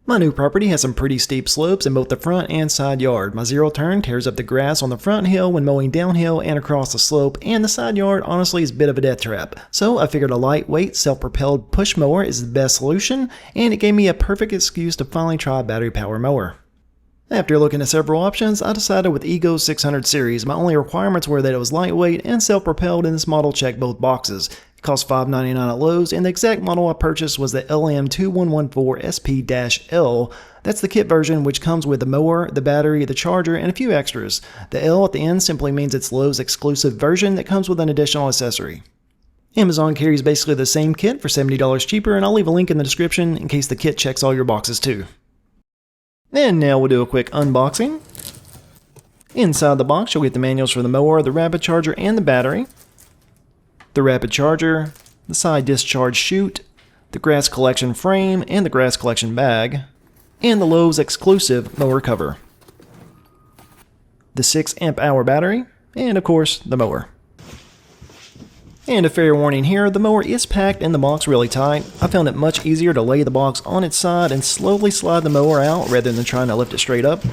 My new property has some pretty steep slopes in both the front and side yard. My zero turn tears up the grass on the front hill when mowing downhill and across the slope, and the side yard honestly is a bit of a death trap. So I figured a lightweight, self-propelled push mower is the best solution, and it gave me a perfect excuse to finally try a battery power mower. After looking at several options, I decided with Ego 600 series. My only requirements were that it was lightweight and self-propelled, and this model checked both boxes. It cost $5.99 at Lowe's, and the exact model I purchased was the LM2114SP-L. That's the kit version, which comes with the mower, the battery, the charger, and a few extras. The L at the end simply means it's Lowe's exclusive version that comes with an additional accessory. Amazon carries basically the same kit for $70 cheaper, and I'll leave a link in the description in case the kit checks all your boxes too. And now we'll do a quick unboxing. Inside the box, you'll get the manuals for the mower, the rapid charger, and the battery. The rapid charger, the side discharge chute, the grass collection frame, and the grass collection bag, and the Lowe's exclusive mower cover. The 6 amp hour battery, and of course, the mower. And a fair warning here, the mower is packed in the box really tight. I found it much easier to lay the box on its side and slowly slide the mower out rather than trying to lift it straight up.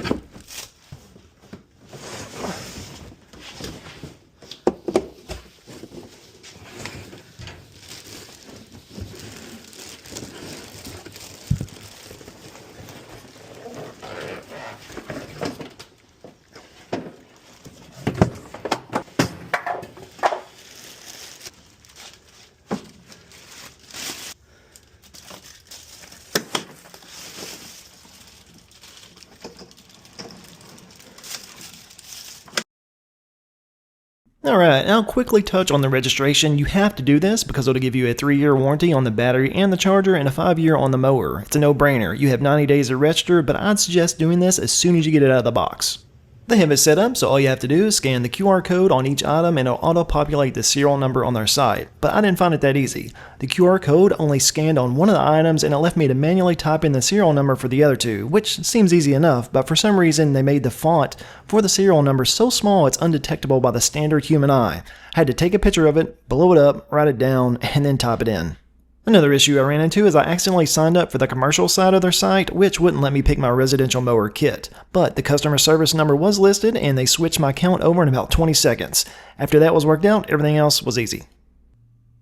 Alright, I'll quickly touch on the registration. You have to do this because it'll give you a 3-year warranty on the battery and the charger and a 5-year on the mower. It's a no-brainer. You have 90 days to register, but I'd suggest doing this as soon as you get it out of the box. They have it set up, so all you have to do is scan the QR code on each item and it'll auto-populate the serial number on their site. But I didn't find it that easy. The QR code only scanned on one of the items and it left me to manually type in the serial number for the other two, which seems easy enough, but for some reason they made the font for the serial number so small it's undetectable by the standard human eye. I had to take a picture of it, blow it up, write it down, and then type it in. Another issue I ran into is I accidentally signed up for the commercial side of their site, which wouldn't let me pick my residential mower kit. But the customer service number was listed, and they switched my account over in about 20 seconds. After that was worked out, everything else was easy.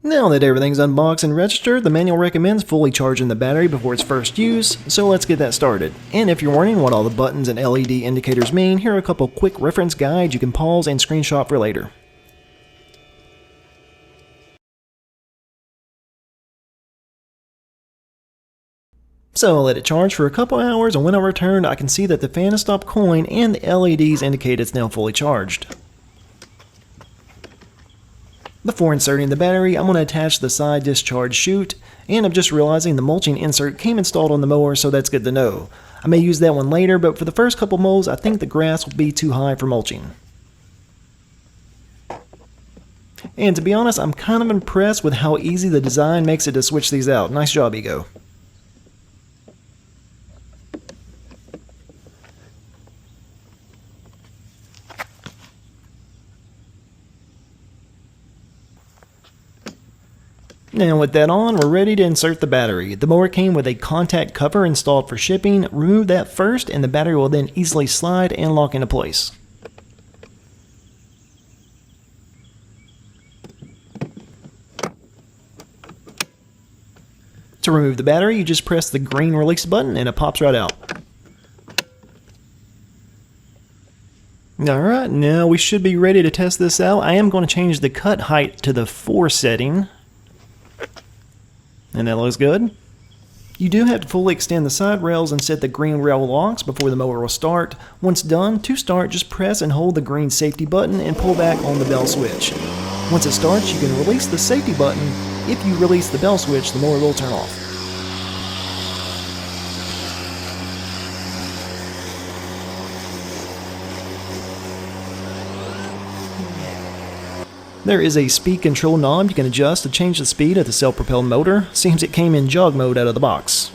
Now that everything's unboxed and registered, the manual recommends fully charging the battery before its first use, so let's get that started. And if you're wondering what all the buttons and LED indicators mean, here are a couple quick reference guides you can pause and screenshot for later. So I let it charge for a couple hours, and when I returned I can see that the fan has stopped cooling and the LEDs indicate it's now fully charged. Before inserting the battery, I'm going to attach the side discharge chute, and I'm just realizing the mulching insert came installed on the mower, so that's good to know. I may use that one later, but for the first couple mows I think the grass will be too high for mulching. And to be honest, I'm kind of impressed with how easy the design makes it to switch these out. Nice job, Ego. Now with that on, we're ready to insert the battery. The mower came with a contact cover installed for shipping. Remove that first and the battery will then easily slide and lock into place. To remove the battery, you just press the green release button and it pops right out. Alright, now we should be ready to test this out. I am going to change the cut height to the 4 setting. And that looks good. You do have to fully extend the side rails and set the green rail locks before the mower will start. Once done, to start, just press and hold the green safety button and pull back on the bell switch. Once it starts, you can release the safety button. If you release the bell switch, the mower will turn off. There is a speed control knob you can adjust to change the speed of the self-propelled motor. Seems it came in jog mode out of the box.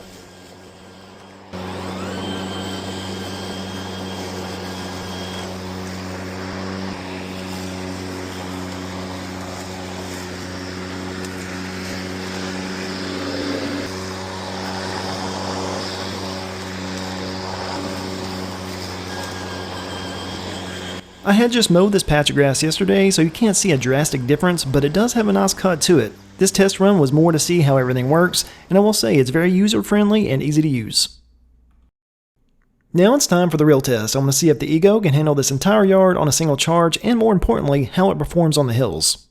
I had just mowed this patch of grass yesterday, so you can't see a drastic difference, but it does have a nice cut to it. This test run was more to see how everything works, and I will say it's very user-friendly and easy to use. Now it's time for the real test. I want to see if the Ego can handle this entire yard on a single charge, and more importantly, how it performs on the hills.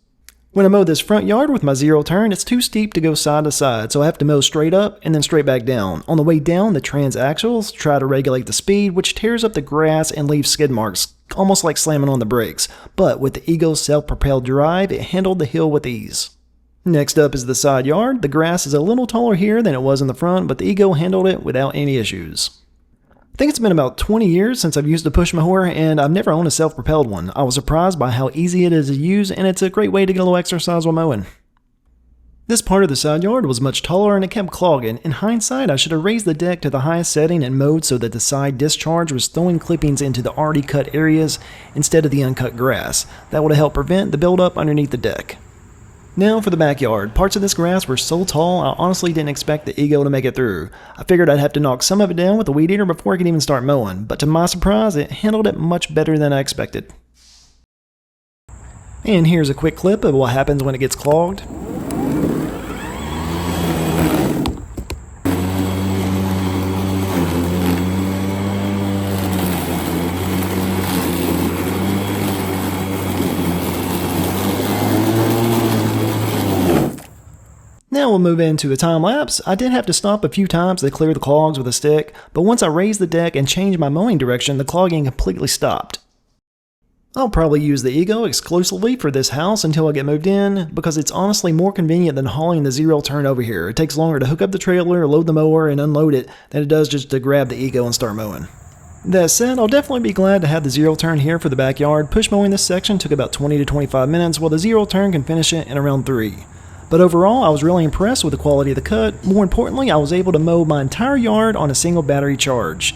When I mow this front yard with my zero turn, it's too steep to go side to side, so I have to mow straight up and then straight back down. On the way down, the transaxles try to regulate the speed, which tears up the grass and leaves skid marks, almost like slamming on the brakes. But with the Ego's self-propelled drive, it handled the hill with ease. Next up is the side yard. The grass is a little taller here than it was in the front, but the Ego handled it without any issues. I think it's been about 20 years since I've used a push mower, and I've never owned a self-propelled one. I was surprised by how easy it is to use, and it's a great way to get a little exercise while mowing. This part of the side yard was much taller and it kept clogging. In hindsight, I should have raised the deck to the highest setting and mowed so that the side discharge was throwing clippings into the already cut areas instead of the uncut grass. That would have helped prevent the buildup underneath the deck. Now for the backyard. Parts of this grass were so tall, I honestly didn't expect the Ego to make it through. I figured I'd have to knock some of it down with a weed eater before I could even start mowing, but to my surprise, it handled it much better than I expected. And here's a quick clip of what happens when it gets clogged. Now we'll move into a time lapse. I did have to stop a few times to clear the clogs with a stick, but once I raised the deck and changed my mowing direction, the clogging completely stopped. I'll probably use the Ego exclusively for this house until I get moved in, because it's honestly more convenient than hauling the zero turn over here. It takes longer to hook up the trailer, load the mower, and unload it than it does just to grab the Ego and start mowing. That said, I'll definitely be glad to have the zero turn here for the backyard. Push mowing this section took about 20 to 25 minutes, while the zero turn can finish it in around 3. But overall, I was really impressed with the quality of the cut. More importantly, I was able to mow my entire yard on a single battery charge.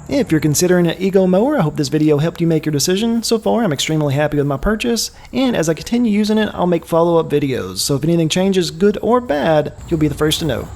If you're considering an Ego mower, I hope this video helped you make your decision. So far, I'm extremely happy with my purchase, and as I continue using it, I'll make follow-up videos. So if anything changes, good or bad, you'll be the first to know.